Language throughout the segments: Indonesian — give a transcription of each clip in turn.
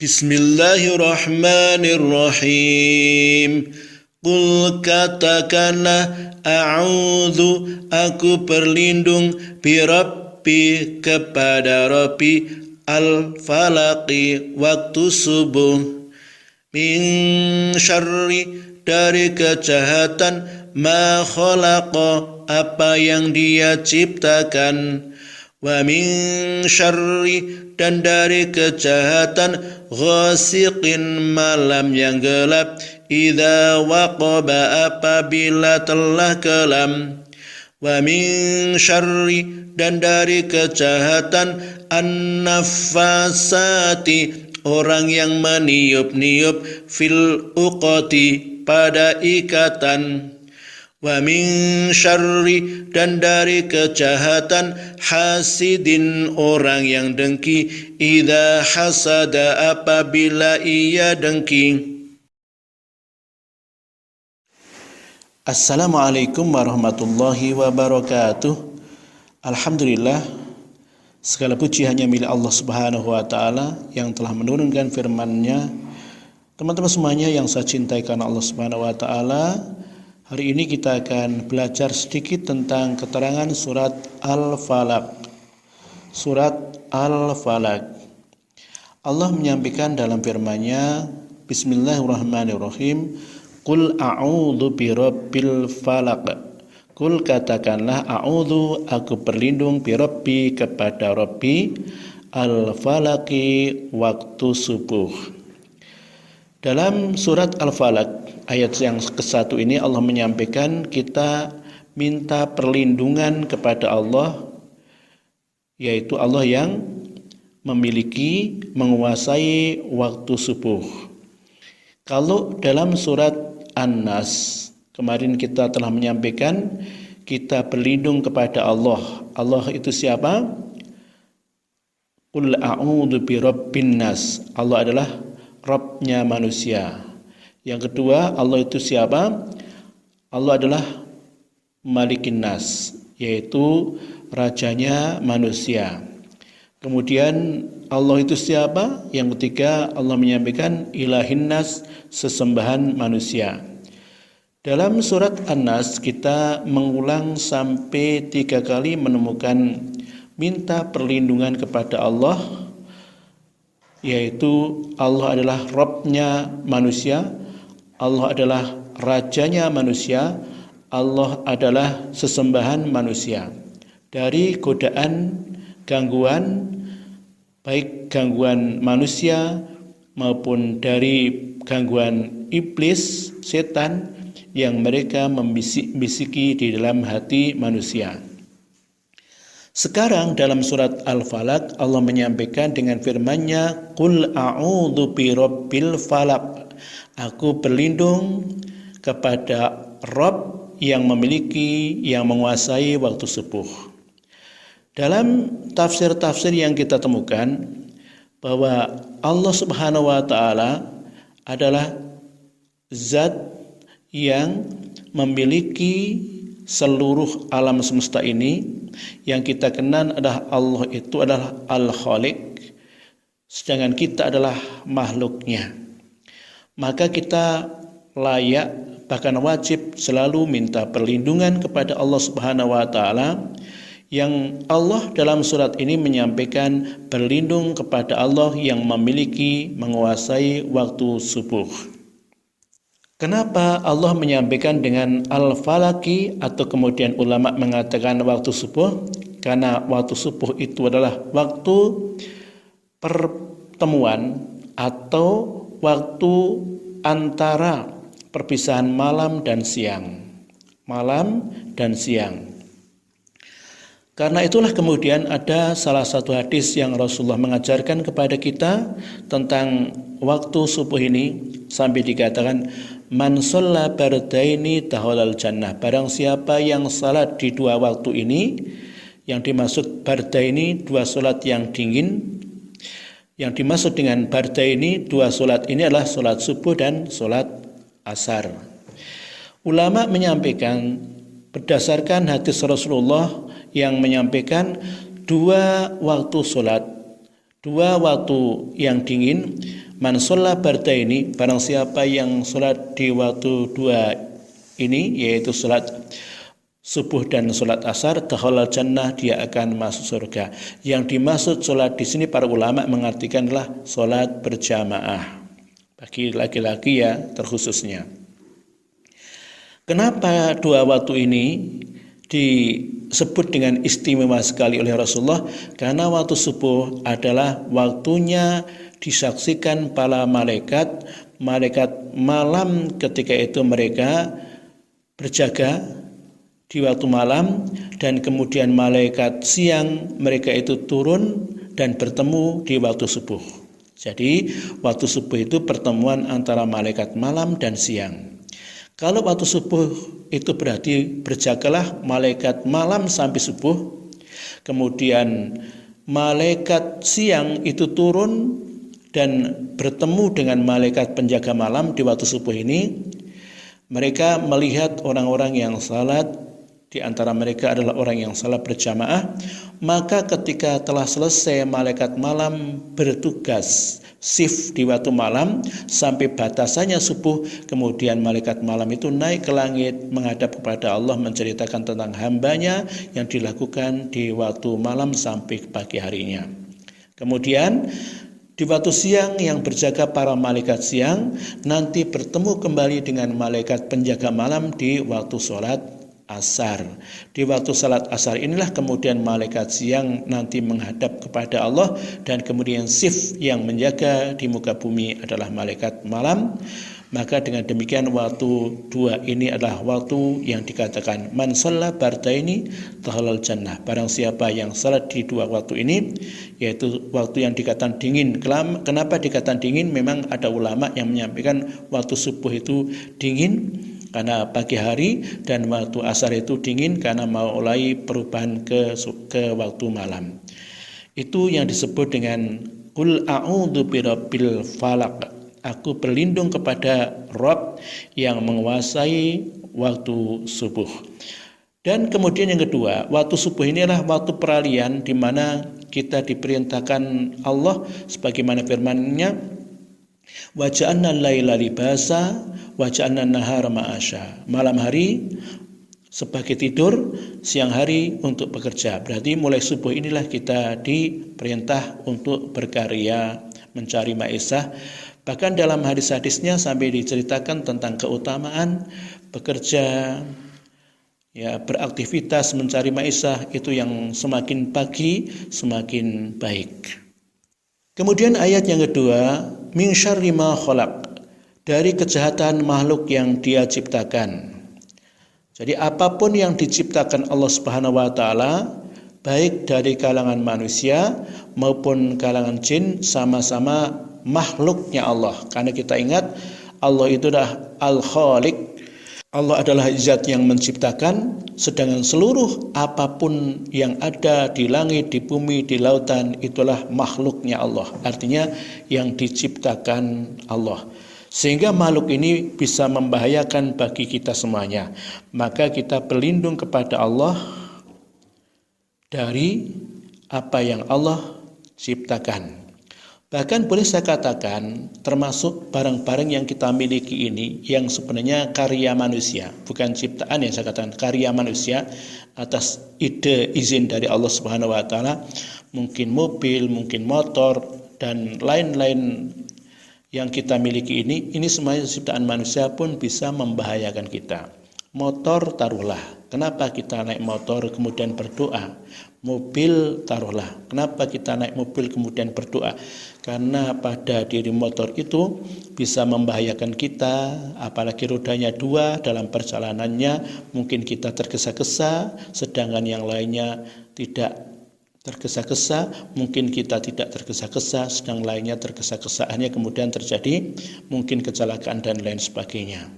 Bismillahirrahmanirrahim. Qul katakanlah, a'udzu, aku berlindung, birabbi, kepada Rabbi, al-falaqi, waktu subuh, min syarri, dari kejahatan, ma khalaqa, apa yang Dia ciptakan, wa min syarri, dan dari kejahatan, ghasiqin, malam yang gelap, idza waqaba, apabila telah kelam, wa min syarri, dan dari kejahatan, an-naffasati, orang yang meniup-niup, fil uqati, pada ikatan, wa min syarri, dan dari kejahatan, hasidin, orang yang dengki, idza hasada, apabila ia dengki. Assalamualaikum warahmatullahi wabarakatuh. Alhamdulillah, segala puji hanya milik Allah Subhanahu wa taala yang telah menurunkan firman-Nya. Teman-teman semuanya yang saya cintai karena Allah Subhanahu wa taala, hari ini kita akan belajar sedikit tentang keterangan surat Al-Falaq. Surat Al-Falaq. Allah menyampaikan dalam firman-Nya, Bismillahirrahmanirrahim, Qul a'udzu birabbil falaq. Qul, katakanlah, a'udzu, aku berlindung, birabbi, kepada Rabbi, al-falaqi, waktu subuh. Dalam surat Al-Falaq, ayat yang ke-1 ini Allah menyampaikan kita minta perlindungan kepada Allah, yaitu Allah yang memiliki, menguasai waktu subuh. Kalau dalam surat An-Nas, kemarin kita telah menyampaikan kita berlindung kepada Allah. Allah itu siapa? Qul a'udzu birabbin nas. Allah adalah Rabb-nya manusia. Yang kedua, Allah itu siapa? Allah adalah Malikin Nas, yaitu rajanya manusia. Kemudian Allah itu siapa? Yang ketiga, Allah menyampaikan ilahin nas, sesembahan manusia. Dalam surat An-Nas kita mengulang sampai 3 kali menemukan minta perlindungan kepada Allah, yaitu Allah adalah Rabb-nya manusia, Allah adalah rajanya manusia, Allah adalah sesembahan manusia dari godaan, gangguan, baik gangguan manusia maupun dari gangguan iblis, setan yang mereka membisik-bisiki di dalam hati manusia. Sekarang dalam surat Al-Falaq Allah menyampaikan dengan firman-Nya, Qul a'udzu birabbil falaq. Aku berlindung kepada Rabb yang memiliki, yang menguasai waktu subuh. Dalam tafsir-tafsir yang kita temukan bahwa Allah Subhanahu wa taala adalah zat yang memiliki seluruh alam semesta ini. Yang kita kenal adalah Allah itu adalah Al-Khaliq, sedangkan kita adalah makhluknya. Maka kita layak, bahkan wajib selalu minta perlindungan kepada Allah Subhanahu wa taala, yang Allah dalam surat ini menyampaikan berlindung kepada Allah yang memiliki, menguasai waktu subuh. Kenapa Allah menyampaikan dengan al-falaki atau kemudian ulama mengatakan waktu subuh? Karena waktu subuh itu adalah waktu pertemuan atau waktu antara perpisahan malam dan siang. Malam dan siang. Karena itulah kemudian ada salah satu hadis yang Rasulullah mengajarkan kepada kita tentang waktu subuh ini, sampai dikatakan man shalla bardaini dakhalal jannah. Barang siapa yang salat di 2 waktu ini, yang dimaksud bardaini 2 salat yang dingin, yang dimaksud dengan bardaini 2 salat ini adalah salat subuh dan salat asar. Ulama menyampaikan berdasarkan hadis Rasulullah yang menyampaikan 2 waktu sholat, 2 waktu yang dingin, Man sholla bardaini, barang siapa yang sholat di waktu dua ini, yaitu sholat subuh dan sholat asar, dakhalal jannah, dia akan masuk surga. Yang dimaksud sholat di sini para ulama mengartikanlah sholat berjamaah bagi laki-laki ya terkhususnya. Kenapa dua waktu ini disebut dengan istimewa sekali oleh Rasulullah? Karena waktu subuh adalah waktunya disaksikan para malaikat malam, ketika itu mereka berjaga di waktu malam, dan kemudian malaikat siang mereka itu turun dan bertemu di waktu subuh. Jadi waktu subuh itu pertemuan antara malaikat malam dan siang. Kalau waktu subuh itu berarti berjagalah malaikat malam sampai subuh, kemudian malaikat siang itu turun dan bertemu dengan malaikat penjaga malam di waktu subuh ini. Mereka melihat orang-orang yang salat, di antara mereka adalah orang yang salat berjamaah. Maka ketika telah selesai malaikat malam bertugas shift di waktu malam sampai batasannya subuh, kemudian malaikat malam itu naik ke langit menghadap kepada Allah menceritakan tentang hambanya yang dilakukan di waktu malam sampai pagi harinya. Kemudian di waktu siang yang berjaga para malaikat siang nanti bertemu kembali dengan malaikat penjaga malam di waktu sholat asar. Di waktu sholat asar inilah kemudian malaikat siang nanti menghadap kepada Allah, dan kemudian shift yang menjaga di muka bumi adalah malaikat malam. Maka dengan demikian waktu dua ini adalah waktu yang dikatakan man shalla bardaini dakhalal jannah. Barang siapa yang salat di dua waktu ini, yaitu waktu yang dikatakan dingin. Kenapa dikatakan dingin? Memang ada ulama yang menyampaikan waktu subuh itu dingin karena pagi hari, dan waktu asar itu dingin karena mulai perubahan ke waktu malam. Itu yang disebut dengan qul a'udzu birabbil falaq. Aku berlindung kepada Rabb yang menguasai waktu subuh. Dan kemudian yang kedua, waktu subuh ini adalah waktu peralihan di mana kita diperintahkan Allah sebagaimana firman-Nya, wa ja'alna al-laila libasa wa ja'alna an-nahara ma'asya. Malam hari sebagai tidur, siang hari untuk bekerja. Berarti mulai subuh inilah kita diperintah untuk berkarya, mencari maisha. Bahkan dalam hadis-hadisnya sampai diceritakan tentang keutamaan bekerja, ya, beraktivitas mencari maisha itu yang semakin pagi semakin baik. Kemudian ayat yang kedua, min syarri ma khalaq, dari kejahatan makhluk yang Dia ciptakan. Jadi apapun yang diciptakan Allah Subhanahu wa taala, baik dari kalangan manusia maupun kalangan jin, sama-sama makhluknya Allah. Karena kita ingat Allah itu adalah Al-Khaliq. Allah adalah zat yang menciptakan, sedangkan seluruh apapun yang ada di langit, di bumi, di lautan itulah makhluknya Allah. Artinya yang diciptakan Allah. Sehingga makhluk ini bisa membahayakan bagi kita semuanya. Maka kita berlindung kepada Allah dari apa yang Allah ciptakan. Bahkan boleh saya katakan termasuk barang-barang yang kita miliki ini yang sebenarnya karya manusia, bukan ciptaan, yang saya katakan karya manusia atas ide izin dari Allah Subhanahu wa taala. Mungkin mobil, mungkin motor dan lain-lain yang kita miliki ini semuanya ciptaan manusia pun bisa membahayakan kita. Motor taruhlah, kenapa kita naik motor kemudian berdoa? Mobil taruhlah, kenapa kita naik mobil kemudian berdoa? Karena pada diri motor itu bisa membahayakan kita, apalagi rodanya dua dalam perjalanannya mungkin kita tergesa-gesa, sedangkan yang lainnya tidak tergesa-gesa, mungkin kita tidak tergesa-gesa, sedang lainnya tergesa-gesa, hanya kemudian terjadi mungkin kecelakaan dan lain sebagainya.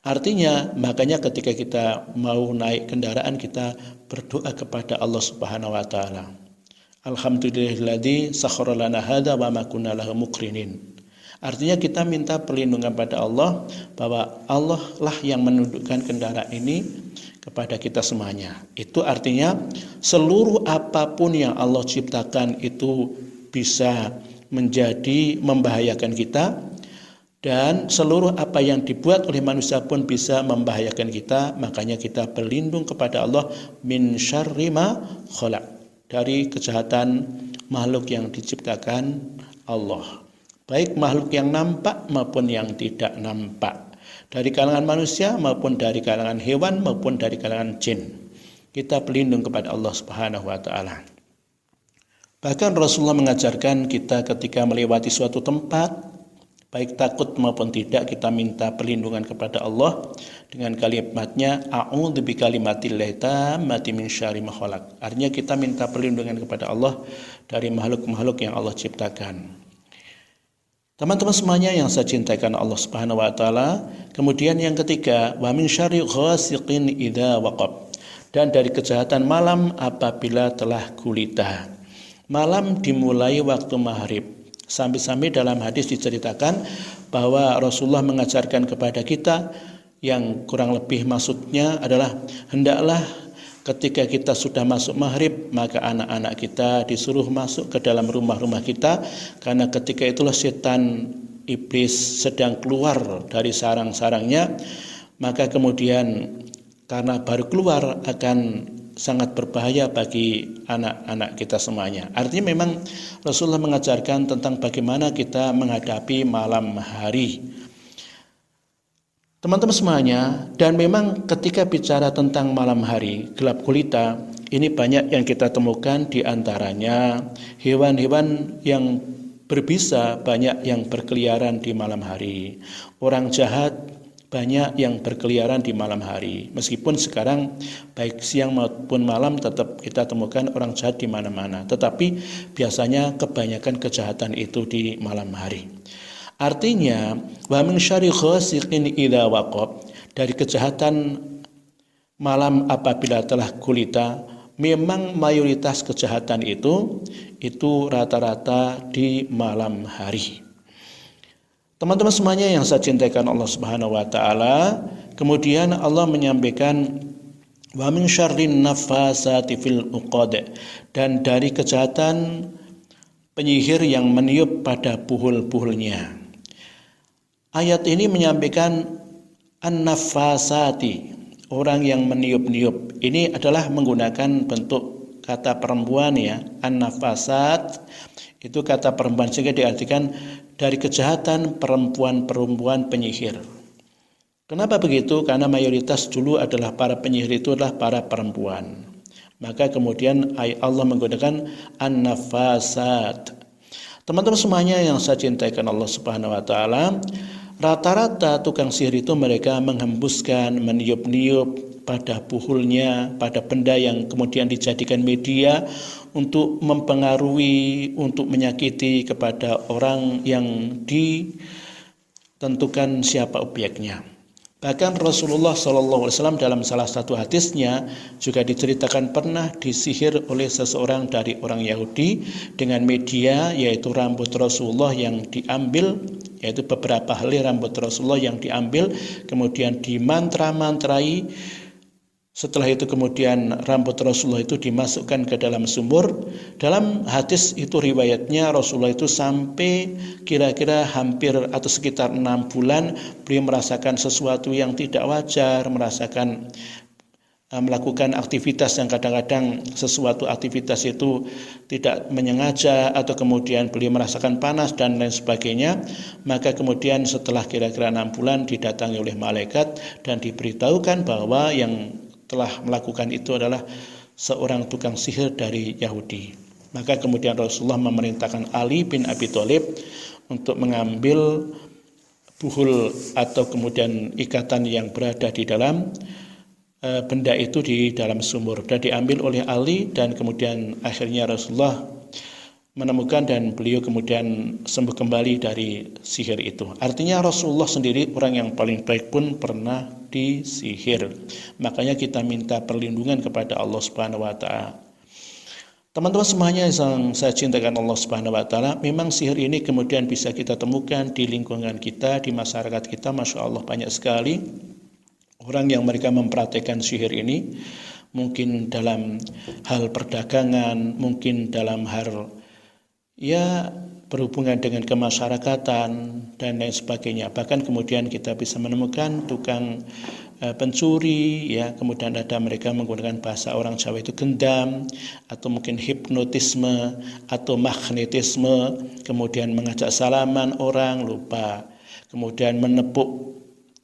Artinya, makanya ketika kita mau naik kendaraan, kita berdoa kepada Allah Subhanahu wa taala. Alhamdulillahilladzi sakhkhara lana hadza wa ma kunna lahu muqrinin. Artinya kita minta perlindungan pada Allah, bahwa Allah lah yang menundukkan kendaraan ini kepada kita semuanya. Itu artinya seluruh apapun yang Allah ciptakan itu bisa menjadi membahayakan kita, dan seluruh apa yang dibuat oleh manusia pun bisa membahayakan kita. Makanya kita berlindung kepada Allah min syarri ma khalaq, dari kejahatan makhluk yang diciptakan Allah, baik makhluk yang nampak maupun yang tidak nampak, dari kalangan manusia maupun dari kalangan hewan maupun dari kalangan jin. Kita berlindung kepada Allah Subhanahu wa taala. Bahkan Rasulullah mengajarkan kita ketika melewati suatu tempat, baik takut maupun tidak, kita minta perlindungan kepada Allah dengan kalimatnya a'udzu bikalimatillahi tammati min syarri ma khalaq. Artinya kita minta perlindungan kepada Allah dari makhluk-makhluk yang Allah ciptakan. Teman-teman semuanya yang saya cintakan Allah Subhanahu wa taala, kemudian yang ketiga, wa min syarri ghasiqin idza waqab, dan dari kejahatan malam apabila telah gulita. Malam dimulai waktu maghrib. Sampai-sampai dalam hadis diceritakan bahwa Rasulullah mengajarkan kepada kita, yang kurang lebih maksudnya adalah hendaklah ketika kita sudah masuk maghrib, maka anak-anak kita disuruh masuk ke dalam rumah-rumah kita, karena ketika itulah setan iblis sedang keluar dari sarang-sarangnya. Maka kemudian karena baru keluar akan sangat berbahaya bagi anak-anak kita semuanya. Artinya memang Rasulullah mengajarkan tentang bagaimana kita menghadapi malam hari. Teman-teman semuanya, dan memang ketika bicara tentang malam hari, gelap gulita, ini banyak yang kita temukan, di antaranya hewan-hewan yang berbisa banyak yang berkeliaran di malam hari. Orang jahat banyak yang berkeliaran di malam hari. Meskipun sekarang baik siang maupun malam tetap kita temukan orang jahat di mana-mana. Tetapi biasanya kebanyakan kejahatan itu di malam hari. Artinya, wa min syarri ghasiqin idza waqab, dari kejahatan malam apabila telah gulita, memang mayoritas kejahatan itu rata-rata di malam hari. Teman-teman semuanya yang saya cintakan Allah Subhanahu wa taala, kemudian Allah menyampaikan wa min syarrin nafasati fil uqad, dan dari kejahatan penyihir yang meniup pada buhul-buhulnya. Ayat ini menyampaikan an-nafasati, orang yang meniup-niup. Ini adalah menggunakan bentuk kata perempuan ya, an-nafasat itu kata perempuan, sehingga diartikan dari kejahatan perempuan-perempuan penyihir. Kenapa begitu? Karena mayoritas dulu adalah para penyihir itu adalah para perempuan. Maka kemudian Allah menggunakan an-nafasat. Teman-teman semuanya yang saya cintakan Allah Subhanahu wa taala, rata-rata tukang sihir itu mereka menghembuskan, meniup-niup pada buhulnya, pada benda yang kemudian dijadikan media untuk mempengaruhi, untuk menyakiti kepada orang yang ditentukan siapa objeknya. Bahkan Rasulullah SAW dalam salah satu hadisnya juga diceritakan pernah disihir oleh seseorang dari orang Yahudi dengan media, yaitu rambut Rasulullah yang diambil, yaitu beberapa helai rambut Rasulullah yang diambil, kemudian dimantra-mantrai. Setelah itu kemudian rambut Rasulullah itu dimasukkan ke dalam sumur. Dalam hadis itu riwayatnya Rasulullah itu sampai kira-kira hampir atau sekitar 6 bulan beliau merasakan sesuatu yang tidak wajar, merasakan melakukan aktivitas yang kadang-kadang sesuatu aktivitas itu tidak menyengaja, atau kemudian beliau merasakan panas dan lain sebagainya. Maka kemudian setelah kira-kira 6 bulan didatangi oleh malaikat dan diberitahukan bahwa yang telah melakukan itu adalah seorang tukang sihir dari Yahudi. Maka kemudian Rasulullah memerintahkan Ali bin Abi Thalib untuk mengambil buhul atau kemudian ikatan yang berada di dalam benda itu di dalam sumur, dan diambil oleh Ali, dan kemudian akhirnya Rasulullah menemukan dan beliau kemudian sembuh kembali dari sihir itu. Artinya Rasulullah sendiri orang yang paling baik pun pernah disihir. Makanya kita minta perlindungan kepada Allah Subhanahu wa taala. Teman-teman semuanya yang saya cintakan Allah Subhanahu wa taala, memang sihir ini kemudian bisa kita temukan di lingkungan kita, di masyarakat kita. Masya Allah banyak sekali orang yang mereka mempraktikkan sihir ini, mungkin dalam hal perdagangan, mungkin dalam hal berhubungan dengan kemasyarakatan dan lain sebagainya. Bahkan kemudian kita bisa menemukan tukang pencuri, ya, kemudian ada mereka menggunakan bahasa orang Jawa itu gendam, atau mungkin hipnotisme atau magnetisme, kemudian mengajak salaman orang lupa, kemudian menepuk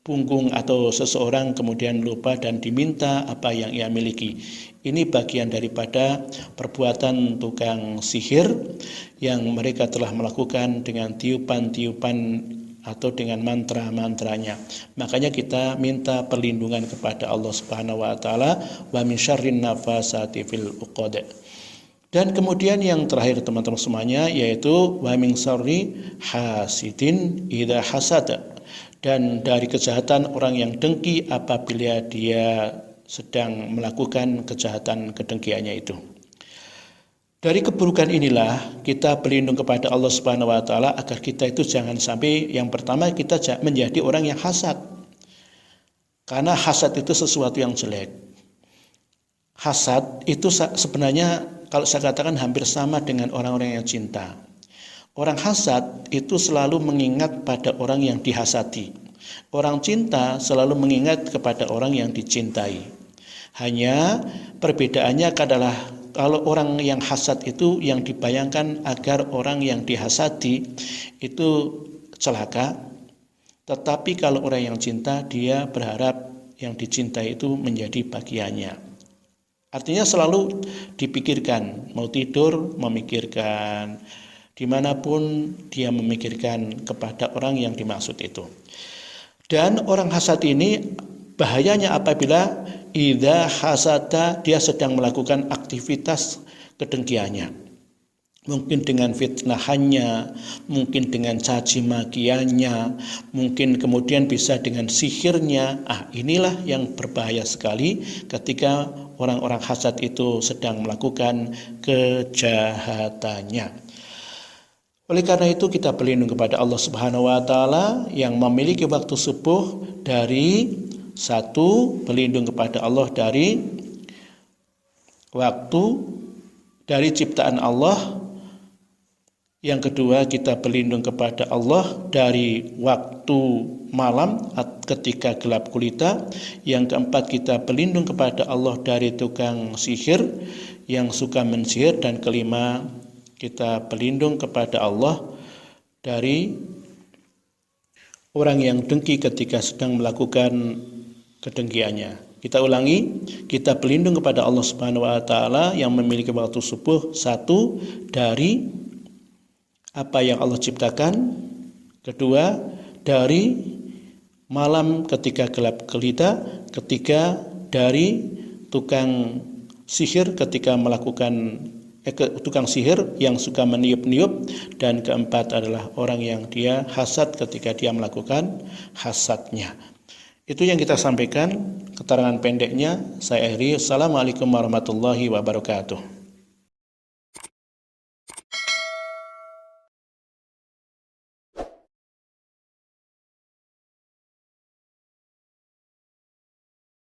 punggung atau seseorang kemudian lupa dan diminta apa yang ia miliki. Ini bagian daripada perbuatan tukang sihir yang mereka telah melakukan dengan tiupan-tiupan atau dengan mantra-mantranya. Makanya kita minta perlindungan kepada Allah Subhanahu wa taala, wa min syarrin nafasati fil uqad. Dan kemudian yang terakhir teman-teman semuanya, yaitu wa min syarri hasidin idza hasada. Dan dari kejahatan orang yang dengki apabila dia sedang melakukan kejahatan kedengkiannya itu. Dari keburukan inilah kita berlindung kepada Allah Subhanahu wa taala agar kita itu jangan sampai, yang pertama, kita menjadi orang yang hasad. Karena hasad itu sesuatu yang jelek. Hasad itu sebenarnya kalau saya katakan hampir sama dengan orang-orang yang cinta. Orang hasad itu selalu mengingat pada orang yang dihasati. Orang cinta selalu mengingat kepada orang yang dicintai. Hanya perbedaannya adalah kalau orang yang hasad itu yang dibayangkan agar orang yang dihasati itu celaka. Tetapi kalau orang yang cinta, dia berharap yang dicintai itu menjadi bagiannya. Artinya selalu dipikirkan, mau tidur memikirkan, dimanapun dia memikirkan kepada orang yang dimaksud itu. Dan orang hasad ini bahayanya apabila idza hasada, dia sedang melakukan aktivitas kedengkiannya. Mungkin dengan fitnahannya, mungkin dengan caci makiannya, mungkin kemudian bisa dengan sihirnya. Inilah yang berbahaya sekali ketika orang-orang hasad itu sedang melakukan kejahatannya. Oleh karena itu kita berlindung kepada Allah Subhanahu wa taala yang memiliki waktu subuh dari satu, berlindung kepada Allah dari waktu dari ciptaan Allah. Yang kedua, kita berlindung kepada Allah dari waktu malam ketika gelap gulita. Yang keempat, kita berlindung kepada Allah dari tukang sihir yang suka mensihir. Dan kelima, kita berlindung kepada Allah dari orang yang dengki ketika sedang melakukan kedengkiannya. Kita ulangi, kita berlindung kepada Allah Subhanahu wa taala yang memiliki waktu subuh, satu, dari apa yang Allah ciptakan. Kedua, dari malam ketika gelap gulita. Ketiga, dari tukang sihir ketika melakukan tukang sihir yang suka meniup-niup. Dan keempat adalah orang yang dia hasad ketika dia melakukan hasadnya. Itu yang kita sampaikan, keterangan pendeknya. Saya akhiri. Assalamualaikum warahmatullahi wabarakatuh.